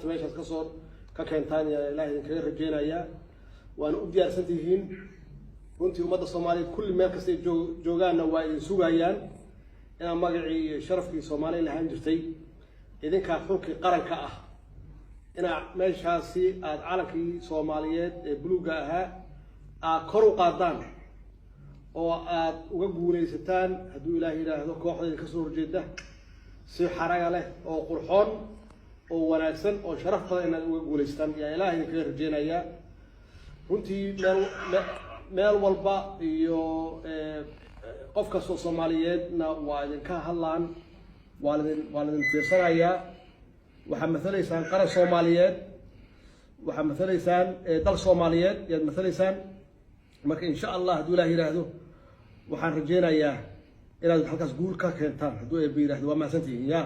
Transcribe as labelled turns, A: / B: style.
A: maanta meeshaas ka keentaan yaa ilaahay idinkaga rajeynayaa waana u diyaarsan tihiin runtii ummadda Soomaaliyeed kulli meel kasta ay joogaanna waa idin sugayaan inaan magacii iyo sharafkii Soomaaliya lahaan jirtay idinkaa xulkii qaranka ah inaa meeshaasi aad calankii Soomaaliyeed ee buluuga ahaa aad kor u qaadaan oo aad uga guuleysataan hadduu ilaahay yiraahdo kooxda ka soo horjeeda si xaraga leh oo qurxoon oo wanaagsan oo sharaf badan inaad uga guuleystaan yaa ilaahay idinkaga rajeynayaa runtii meel walba iyo qof kastoo Soomaaliyeedna waa idinka hadlaan waa idin fiirsanayaa waxaa matalaysaan qaran Soomaaliyeed waxaa matalaysaan dal Soomaaliyeed yaad matalaysaan marka insha Allah hadduu ilaahay yiraahdo waxaan rajeynayaa inaad halkaas guul ka keentaan hadduu ay yiraahdo waa mahadsantihiin yaa